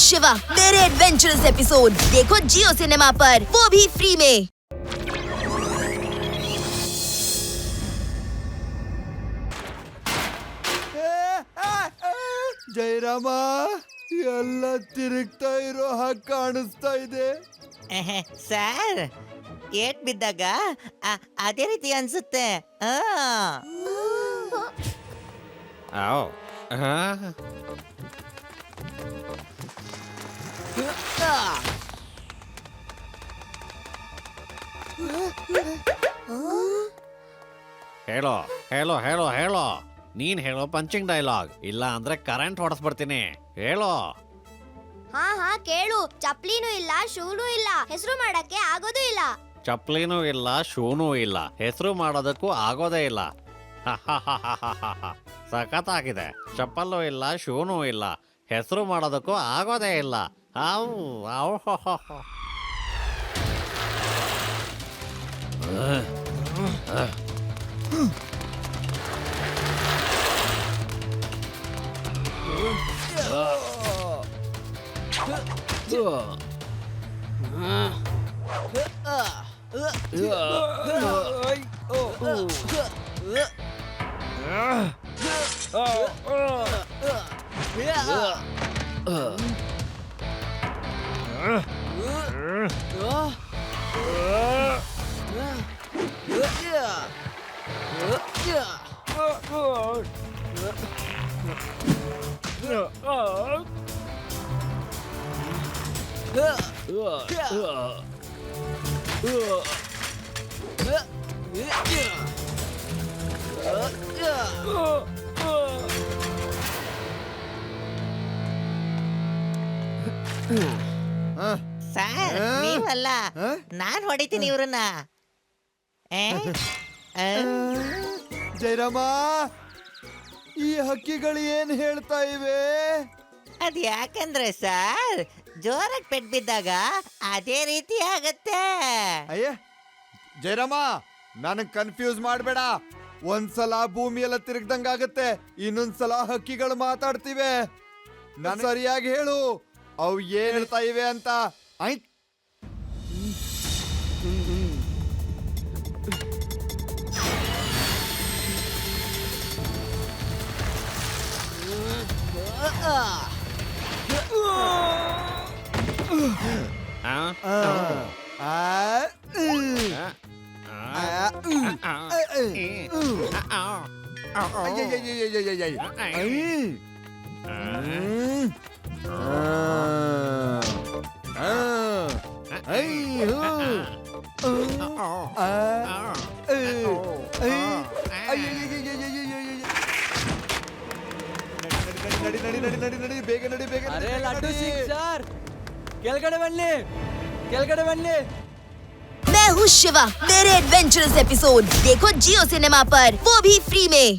शिवा मेरे adventurous episode देखो जियो cinema पर, वो भी फ्री में। ಜಯರಾಮ ಎಲ್ಲ ತಿರುಗ್ತಾ ಇರೋ ಹಾಗೆ ಕಾಣಿಸ್ತಾ ಇದೆ. ಸರ್ ಏಟ್ ಬಿದ್ದಾಗ ಅದೇ ರೀತಿ ಅನ್ಸುತ್ತೆ. ಹೇಳೋ ಹೇಳೋ ಹೇಳೋ ಹೇಳೋ, ನೀನ್ ಹೇಳೋ ಪಂಚಿಂಗ್ ಡೈಲಾಗ್, ಇಲ್ಲ ಅಂದ್ರೆ ಕರೆಂಟ್ ಹೊಡೆಸ್ಬಿಡ್ತೀನಿ. ಹೇಳೋ. ಹಾ ಕೇಳು. ಚಪ್ಲಿನೂ ಇಲ್ಲ, ಶೂನೂ ಇಲ್ಲ, ಹೆಸರು ಮಾಡಕ್ಕೆ ಆಗೋದು ಇಲ್ಲ. ಚಪ್ಲಿನೂ ಇಲ್ಲ, ಶೂನೂ ಇಲ್ಲ, ಹೆಸರು ಮಾಡೋದಕ್ಕೂ ಆಗೋದೇ ಇಲ್ಲ. ಸಖತ್ತಾಗಿದೆ. ಚಪ್ಪಲ್ಲೂ ಇಲ್ಲ, ಶೂನೂ ಇಲ್ಲ, ಹೆಸರು ಮಾಡೋದಕ್ಕೂ ಆಗೋದೇ ಇಲ್ಲ. ಸರ್ ನೀವಲ್ಲ, ನಾನ್ ಹೊಡಿತೀನಿ ಇವ್ರನ್ನ. ಜಯರಾಮ, ಈ ಹಕ್ಕಿಗಳು ಏನ್ ಹೇಳ್ತಾ ಇವೆ? ಅದ್ ಯಾಕಂದ್ರೆ ಸರ್ ಜೋರಾಗಿ ಪೆಟ್ ಬಿದ್ದಾಗ ಅದೇ ರೀತಿ ಆಗತ್ತೆ. ಅಯ್ಯ ಜಯರಾಮ, ನನಗ್ ಕನ್ಫ್ಯೂಸ್ ಮಾಡ್ಬೇಡ. ಒಂದ್ಸಲ ಭೂಮಿ ಎಲ್ಲ ತಿರುಗ್ದಂಗಾಗತ್ತೆ, ಇನ್ನೊಂದ್ಸಲ ಹಕ್ಕಿಗಳು ಮಾತಾಡ್ತಿವೆ. ನಾನು ಸರಿಯಾಗಿ ಹೇಳು, ಅವು ಏನ್ ಹೇಳ್ತಾ ಇವೆ ಅಂತ. ಆಯ್ತು. ನಡಿ ಬೇಗ ನಡಿ ಬೇಗ. ಅರೆ ಲಡ್ಡು ಸಿಂಗ್ ಸರ್, ಕೆಳಗಡೆ ಬನ್ನಿ, ಕೆಳಗಡೆ ಬನ್ನಿ. मैं हूँ शिवा मेरे एडवेंचरस एपिसोड देखो जियो सिनेमा पर, वो भी फ्री में।